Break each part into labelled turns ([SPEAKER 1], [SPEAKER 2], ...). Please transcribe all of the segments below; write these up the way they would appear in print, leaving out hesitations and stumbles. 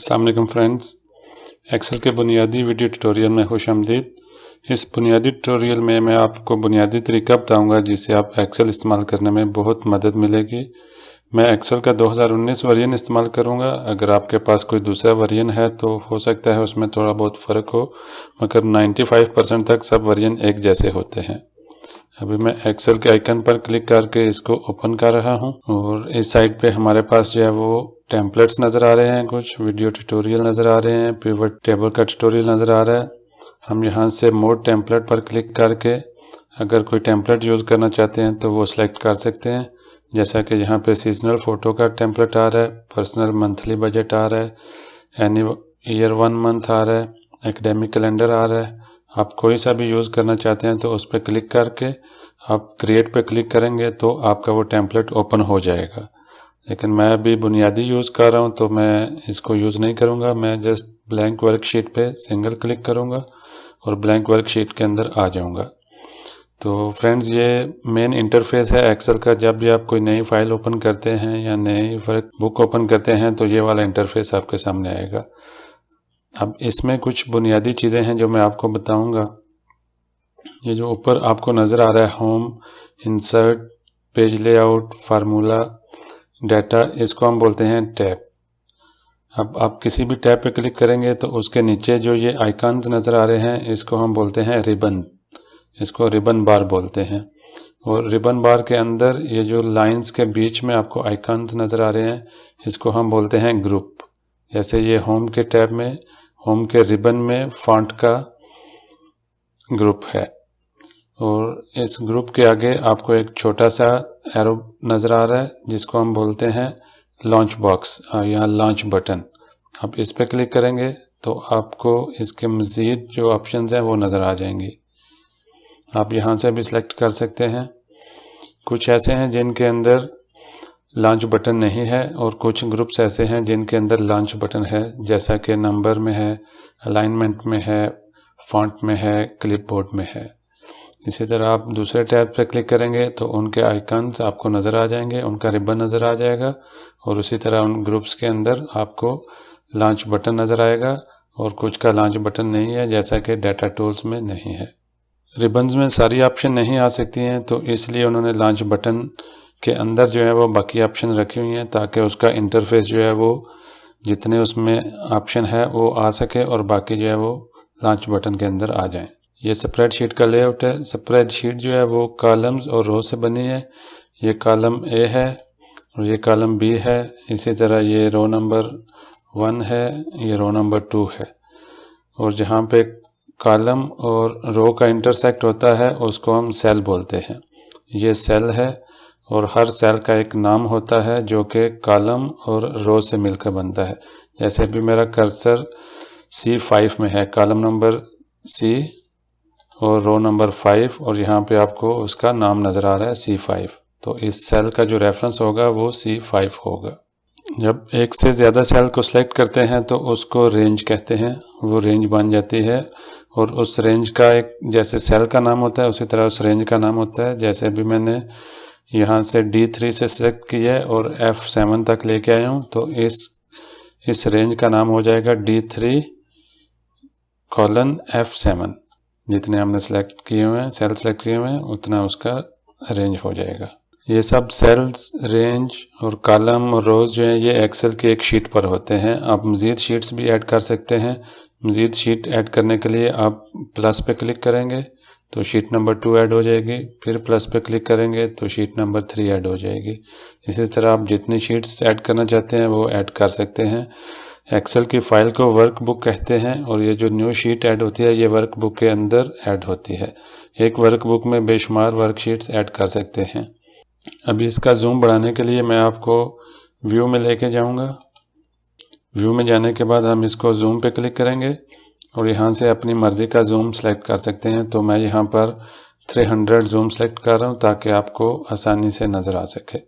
[SPEAKER 1] अस्सलाम वालेकुम friends, Excel के बुनियादी वीडियो ट्यूटोरियल में खुशामदीद। इस बुनियादी ट्यूटोरियल में मैं आपको बुनियादी तरीका बताऊंगा जिससे आप एक्सेल इस्तेमाल करने में बहुत मदद मिलेगी। मैं एक्सेल का 2019 वर्जन इस्तेमाल करूंगा। अगर आपके पास कोई दूसरा वर्जन है तो हो सकता है उसमें थोड़ा बहुत फ़र्क हो, मगर 95% तक सब वर्जन एक जैसे होते हैं। अभी मैं एक्सेल के आइकन पर क्लिक करके इसको ओपन कर रहा हूं और इस साइड पे हमारे पास जो है वो टेम्पलेट्स नज़र आ रहे हैं, कुछ वीडियो ट्यूटोरियल नज़र आ रहे हैं, पिवट टेबल का ट्यूटोरियल नज़र आ रहा है। हम यहां से मोड टेम्पलेट पर क्लिक करके अगर कोई टेम्पलेट यूज़ करना चाहते हैं तो वो सिलेक्ट कर सकते हैं। जैसा कि यहाँ पे सीजनल फ़ोटो का टेम्पलेट आ रहा है, पर्सनल मंथली बजट आ रहा है, एनी ईयर 1 मंथ आ रहा है, एकेडमिक कैलेंडर आ रहा है। आप कोई सा भी यूज़ करना चाहते हैं तो उस पर क्लिक करके आप क्रिएट पे क्लिक करेंगे तो आपका वो टेम्पलेट ओपन हो जाएगा। लेकिन मैं अभी बुनियादी यूज़ कर रहा हूँ तो मैं इसको यूज़ नहीं करूँगा। मैं जस्ट ब्लैंक वर्कशीट पे सिंगल क्लिक करूँगा और ब्लैंक वर्कशीट के अंदर आ जाऊँगा। तो फ्रेंड्स, ये मेन इंटरफेस है एक्सेल का। जब भी आप कोई नई फाइल ओपन करते हैं या नई वर्क बुक ओपन करते हैं तो ये वाला इंटरफेस आपके सामने आएगा। अब इसमें कुछ बुनियादी चीज़ें हैं जो मैं आपको बताऊंगा। ये जो ऊपर आपको नज़र आ रहा है home, insert, page layout, formula, data, इसको हम बोलते हैं टैब। अब आप किसी भी टैब पे क्लिक करेंगे तो उसके नीचे जो ये आइकन्स नज़र आ रहे हैं इसको हम बोलते हैं रिबन। इसको रिबन बार बोलते हैं। और रिबन बार के अंदर ये जो लाइंस के बीच में आपको आइकन्स नज़र आ रहे हैं इसको हम बोलते हैं ग्रुप। जैसे ये होम के टैब में, होम के रिबन में फॉन्ट का ग्रुप है और इस ग्रुप के आगे आपको एक छोटा सा एरो नज़र आ रहा है जिसको हम बोलते हैं लॉन्च बॉक्स या लॉन्च बटन। आप इस पर क्लिक करेंगे तो आपको इसके मज़ीद जो ऑप्शंस हैं वो नज़र आ जाएंगी। आप यहाँ से भी सिलेक्ट कर सकते हैं। कुछ ऐसे हैं जिनके अंदर लॉन्च बटन नहीं है और कुछ ग्रुप्स ऐसे हैं जिनके अंदर लॉन्च बटन है, जैसा कि नंबर में है, अलाइनमेंट में है, फॉन्ट में है, क्लिपबोर्ड में है। इसी तरह आप दूसरे टैब पे क्लिक करेंगे तो उनके आइकन्स आपको नज़र आ जाएंगे, उनका रिबन नज़र आ जाएगा और उसी तरह उन ग्रुप्स के अंदर आपको लॉन्च बटन नज़र आएगा और कुछ का लॉन्च बटन नहीं है, जैसा कि डाटा टूल्स में नहीं है। रिबन्स में सारी ऑप्शन नहीं आ सकती हैं तो इसलिए उन्होंने लॉन्च बटन के अंदर जो है वो बाकी ऑप्शन रखी हुई हैं ताकि उसका इंटरफेस जो है वो जितने उसमें ऑप्शन है वो आ सके और बाकी जो है वो लॉन्च बटन के अंदर आ जाएं। ये स्प्रेडशीट का लेआउट है। स्प्रेडशीट जो है वो कॉलम्स और रो से बनी है। ये कॉलम ए है और ये कॉलम बी है। इसी तरह ये रो नंबर 1 है, ये रो नंबर 2 है। और जहाँ पे कॉलम और रो का इंटरसेक्ट होता है उसको हम सेल बोलते हैं। ये सेल है और हर सेल का एक नाम होता है जो कि कॉलम और रो से मिलकर बनता है। जैसे भी मेरा कर्सर C5 में है, कॉलम नंबर C और रो नंबर 5 और यहाँ पे आपको उसका नाम नज़र आ रहा है C5, तो इस सेल का जो रेफरेंस होगा वो C5 होगा। जब एक से ज़्यादा सेल को सिलेक्ट करते हैं तो उसको रेंज कहते हैं। वो रेंज बन जाती है और उस रेंज का एक जैसे सेल का नाम होता है उसी तरह उस रेंज का नाम होता है। जैसे अभी मैंने यहाँ से D3 से सिलेक्ट किया है और F7 तक लेके आया हूँ तो इस रेंज का नाम हो जाएगा D3 F7। जितने हमने सेलेक्ट किए हुए हैं, सेल सेलेक्ट किए हुए हैं, उतना उसका रेंज हो जाएगा। ये सब सेल्स, रेंज और कॉलम और रोज जो है ये एक्सेल की एक शीट पर होते हैं। आप मज़ीद शीट्स भी ऐड कर सकते हैं। मज़ीद शीट ऐड करने के लिए आप प्लस पे क्लिक करेंगे तो शीट नंबर 2 ऐड हो जाएगी, फिर प्लस पे क्लिक करेंगे तो शीट नंबर 3 ऐड हो जाएगी। इसी तरह आप जितनी शीट्स ऐड करना चाहते हैं वो ऐड कर सकते हैं। एक्सेल की फ़ाइल को वर्कबुक कहते हैं और ये जो न्यू शीट ऐड होती है ये वर्कबुक के अंदर ऐड होती है। एक वर्कबुक में बेशुमार वर्कशीट्स ऐड कर सकते हैं। अभी इसका जूम बढ़ाने के लिए मैं आपको व्यू में लेके जाऊंगा। व्यू में जाने के बाद हम इसको जूम पे क्लिक करेंगे और यहाँ से अपनी मर्ज़ी का जूम सेलेक्ट कर सकते हैं। तो मैं यहाँ पर 300 जूम सेलेक्ट कर रहा हूँ ताकि आपको आसानी से नज़र आ सके।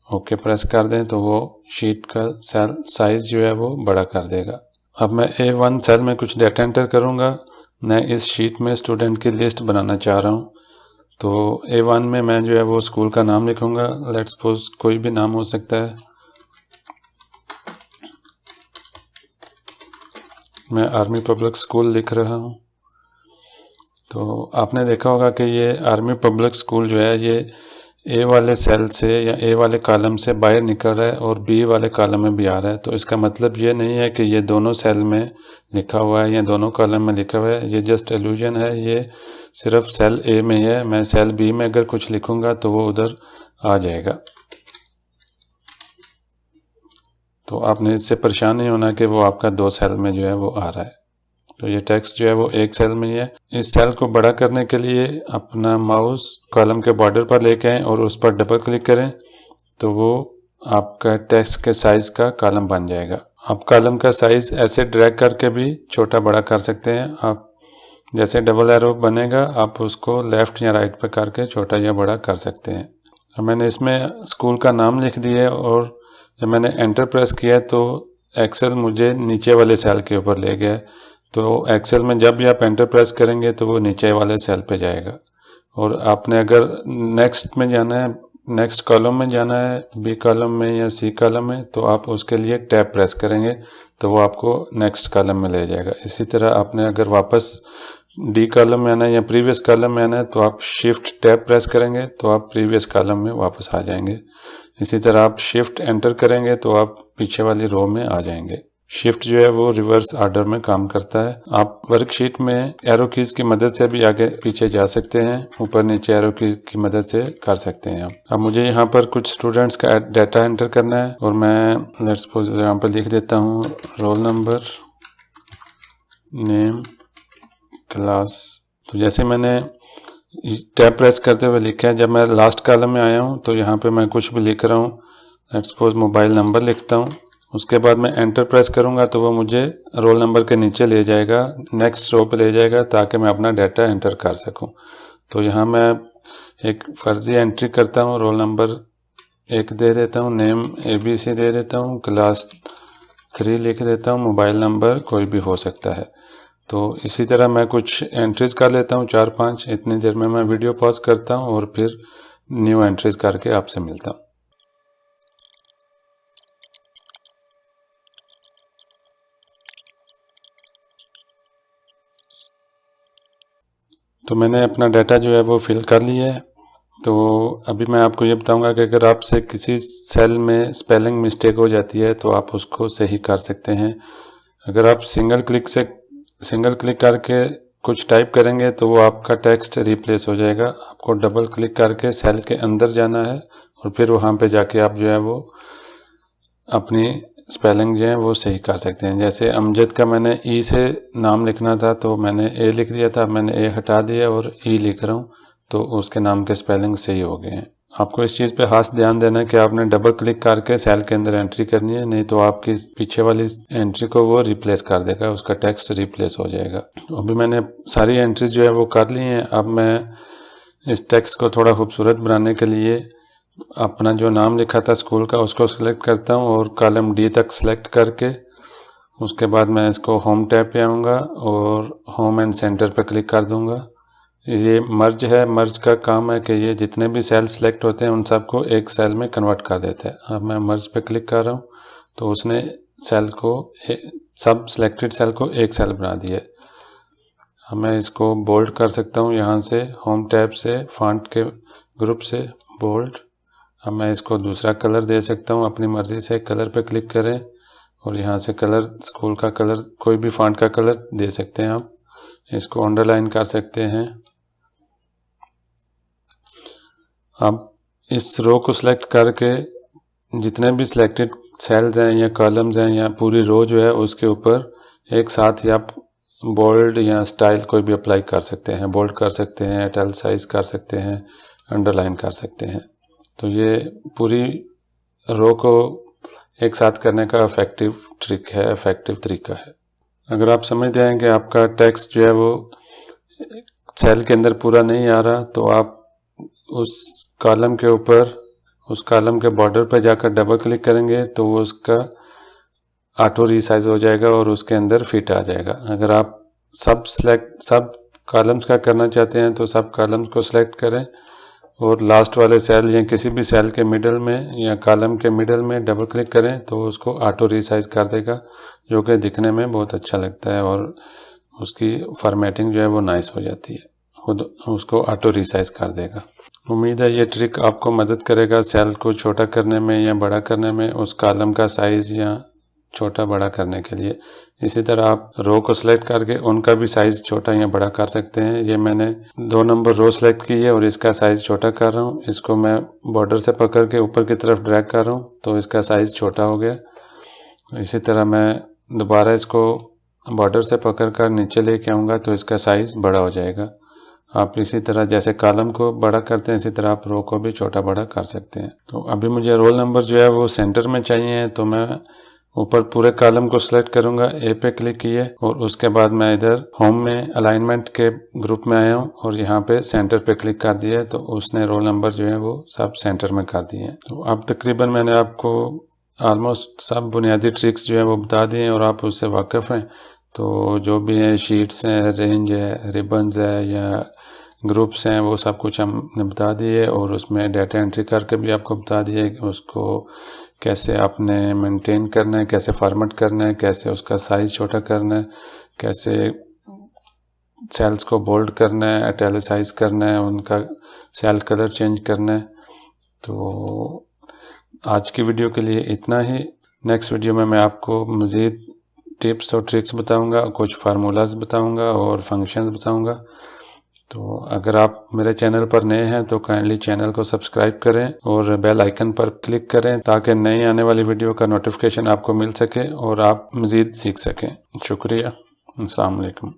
[SPEAKER 1] ओके प्रेस कर दें तो वो शीट का सेल साइज़ जो है वो बड़ा कर देगा। अब मैं A1 सेल में कुछ डाटा एंटर करूँगा। मैं इस शीट में स्टूडेंट की लिस्ट बनाना चाह रहा हूँ तो A1 में मैं जो है वो स्कूल का नाम लिखूँगा। लेट्स सपोज कोई भी नाम हो सकता है। मैं आर्मी पब्लिक स्कूल लिख रहा हूँ। तो आपने देखा होगा कि ये आर्मी पब्लिक स्कूल जो है ये ए वाले सेल से या ए वाले कॉलम से बाहर निकल रहा है और बी वाले कॉलम में भी आ रहा है। तो इसका मतलब ये नहीं है कि ये दोनों सेल में लिखा हुआ है या दोनों कॉलम में लिखा हुआ है, ये जस्ट इल्यूजन है। ये सिर्फ सेल ए में है, मैं सेल बी में अगर कुछ लिखूंगा तो वो उधर आ जाएगा। तो आपने इससे परेशान नहीं होना कि वो आपका 2 सेल में जो है वो आ रहा है। तो ये टेक्स्ट जो है वो एक सेल में ही है। इस सेल को बड़ा करने के लिए अपना माउस कॉलम के बॉर्डर पर लेके आएं और उस पर डबल क्लिक करें तो वो आपका टेक्स्ट के साइज का कॉलम बन जाएगा। आप कॉलम का साइज ऐसे ड्रैग करके भी छोटा बड़ा कर सकते हैं। आप जैसे डबल एरो बनेगा आप उसको लेफ्ट या राइट पर करके छोटा या बड़ा कर सकते हैं। तो मैंने इसमें स्कूल का नाम लिख दिया और जब मैंने एंटर प्रेस किया तो एक्सेल मुझे नीचे वाले सेल के ऊपर ले गया। तो एक्सेल में जब भी आप एंटर प्रेस करेंगे तो वो नीचे वाले सेल पे जाएगा। और आपने अगर नेक्स्ट में जाना है, नेक्स्ट कॉलम में जाना है, बी कॉलम में या सी कॉलम में, तो आप उसके लिए टैब प्रेस करेंगे तो वो आपको नेक्स्ट कॉलम में ले जाएगा। इसी तरह आपने अगर वापस डी कॉलम में आना है या प्रीवियस कॉलम में आना है तो आप शिफ्ट टैब प्रेस करेंगे तो आप प्रीवियस कॉलम में वापस आ जाएंगे। इसी तरह आप शिफ्ट एंटर करेंगे तो आप पीछे वाली रो में आ जाएंगे। शिफ्ट जो है वो रिवर्स ऑर्डर में काम करता है। आप वर्कशीट में एरो कीज की मदद से भी आगे पीछे जा सकते हैं, ऊपर नीचे एरो कीज की मदद से कर सकते हैं आप। अब मुझे यहाँ पर कुछ स्टूडेंट्स का डाटा एंटर करना है और मैं लेट्स सपोज यहाँ पर लिख देता हूँ रोल नंबर, नेम, क्लास। तो जैसे मैंने टैब प्रेस करते हुए लिखा है, जब मैं लास्ट कॉलम में आया हूँ तो यहाँ पे मैं कुछ भी लिख रहा हूँ, लेट्स सपोज मोबाइल नंबर लिखता हूँ। उसके बाद मैं एंटर प्रेस करूँगा तो वो मुझे रोल नंबर के नीचे ले जाएगा, नेक्स्ट रो पे ले जाएगा ताकि मैं अपना डाटा एंटर कर सकूँ। तो यहाँ मैं एक फर्जी एंट्री करता हूँ, रोल नंबर 1 दे देता हूँ, नेम ABC दे देता हूँ, क्लास 3 लिख देता हूँ, मोबाइल नंबर कोई भी हो सकता है। तो इसी तरह मैं कुछ एंट्रीज कर लेता हूँ 4-5। इतनी देर में मैं वीडियो पॉज करता हूँ और फिर न्यू एंट्रीज करके आपसे मिलता हूँ। तो मैंने अपना डाटा जो है वो फिल कर लिया है। तो अभी मैं आपको ये बताऊंगा कि अगर आपसे किसी सेल में स्पेलिंग मिस्टेक हो जाती है तो आप उसको सही कर सकते हैं। अगर आप सिंगल क्लिक करके कुछ टाइप करेंगे तो वो आपका टेक्स्ट रिप्लेस हो जाएगा। आपको डबल क्लिक करके सेल के अंदर जाना है और फिर वहाँ पे जाके आप जो है वो अपनी स्पेलिंग जो है वो सही कर सकते हैं। जैसे अमजद का मैंने ई से नाम लिखना था तो मैंने ए लिख दिया था, मैंने ए हटा दिया और ई लिख रहा हूँ तो उसके नाम के स्पेलिंग सही हो गए हैं। आपको इस चीज़ पे खास ध्यान देना है कि आपने डबल क्लिक करके सेल के अंदर एंट्री करनी है, नहीं तो आपकी पीछे वाली एंट्री को वो रिप्लेस कर देगा, उसका टेक्स्ट रिप्लेस हो जाएगा। अभी मैंने सारी एंट्रीज जो है वो कर ली हैं। अब मैं इस टेक्स्ट को थोड़ा खूबसूरत बनाने के लिए अपना जो नाम लिखा था स्कूल का उसको सिलेक्ट करता हूँ और कॉलम डी तक सिलेक्ट करके उसके बाद मैं इसको होम टैब पे आऊँगा और होम एंड सेंटर पे क्लिक कर दूँगा। ये मर्ज है, मर्ज का काम है कि ये जितने भी सेल सेलेक्ट होते हैं उन सबको एक सेल में कन्वर्ट कर देता है। अब मैं मर्ज पे क्लिक कर रहा हूँ तो उसने सेल को सब सिलेक्टेड सेल को एक सेल बना दिया। अब मैं इसको बोल्ड कर सकता हूँ यहाँ से होम टैब से, फॉन्ट के ग्रुप से बोल्ड। अब मैं इसको दूसरा कलर दे सकता हूँ अपनी मर्जी से। कलर पे क्लिक करें और यहाँ से कलर, स्कूल का कलर, कोई भी फॉन्ट का कलर दे सकते हैं आप। इसको अंडरलाइन कर सकते हैं। अब इस रो को सिलेक्ट करके जितने भी सिलेक्टेड सेल्स हैं या कॉलम्स हैं या पूरी रो जो है उसके ऊपर एक साथ ही आप बोल्ड या स्टाइल कोई भी अप्लाई कर सकते हैं। बोल्ड कर सकते हैं, इटैलिसाइज कर सकते हैं, अंडरलाइन कर सकते हैं। तो ये पूरी रो को एक साथ करने का इफेक्टिव तरीका है। अगर आप समझते हैं कि आपका टेक्स्ट जो है वो सेल के अंदर पूरा नहीं आ रहा तो आप उस कॉलम के ऊपर, उस कॉलम के बॉर्डर पर जाकर डबल क्लिक करेंगे तो वो उसका ऑटो रीसाइज हो जाएगा और उसके अंदर फिट आ जाएगा। अगर आप सब कॉलम्स का करना चाहते हैं तो सब कॉलम्स को सिलेक्ट करें और लास्ट वाले सेल या किसी भी सेल के मिडल में या कॉलम के मिडल में डबल क्लिक करें तो उसको ऑटो रीसाइज कर देगा, जो कि दिखने में बहुत अच्छा लगता है और उसकी फॉर्मेटिंग जो है वो नाइस हो जाती है, खुद उसको ऑटो रीसाइज कर देगा। उम्मीद है ये ट्रिक आपको मदद करेगा सेल को छोटा करने में या बड़ा करने में, उस कॉलम का साइज़ या छोटा बड़ा करने के लिए। इसी तरह आप रो को सिलेक्ट करके उनका भी साइज़ छोटा या बड़ा कर सकते हैं। ये मैंने 2 नंबर रो सिलेक्ट की है और इसका साइज़ छोटा कर रहा हूँ। इसको मैं बॉर्डर से पकड़ के ऊपर की तरफ ड्रैग कर रहा हूँ तो इसका साइज़ छोटा हो गया। इसी तरह मैं दोबारा इसको बॉर्डर से पकड़ कर नीचे लेके आऊँगा तो इसका साइज़ बड़ा हो जाएगा। आप इसी तरह जैसे कॉलम को बड़ा करते हैं इसी तरह आप रो को भी छोटा बड़ा कर सकते हैं। तो अभी मुझे रोल नंबर जो है वो सेंटर में चाहिए, तो मैं ऊपर पूरे कॉलम को सिलेक्ट करूंगा, ए पे क्लिक किए और उसके बाद मैं इधर होम में अलाइनमेंट के ग्रुप में आया हूं और यहाँ पे सेंटर पे क्लिक कर दिया तो उसने रोल नंबर जो है वो सब सेंटर में कर दिए। तो अब तकरीबन मैंने आपको ऑलमोस्ट सब बुनियादी ट्रिक्स जो है वो बता दिए और आप उससे वाकिफ़ हैं। तो जो भी है शीट्स हैं, रेंज है, रिबन्स है या ग्रुप्स हैं, वो सब कुछ हमने बता दिए और उसमें डाटा एंट्री करके भी आपको बता दिए कि उसको कैसे आपने मेंटेन करना है, कैसे फॉर्मेट करना है, कैसे उसका साइज़ छोटा करना है, कैसे सेल्स को बोल्ड करना है, इटैलिसाइज करना है, उनका सेल कलर चेंज करना है। तो आज की वीडियो के लिए इतना ही। नेक्स्ट वीडियो में मैं आपको मज़ीद टिप्स और ट्रिक्स बताऊंगा, कुछ फार्मूलाज बताऊंगा और फंक्शंस बताऊंगा। तो अगर आप मेरे चैनल पर नए हैं तो काइंडली चैनल को सब्सक्राइब करें और बेल आइकन पर क्लिक करें ताकि नई आने वाली वीडियो का नोटिफिकेशन आपको मिल सके और आप मज़ीद सीख सकें। शुक्रिया। अस्सलाम वालेकुम।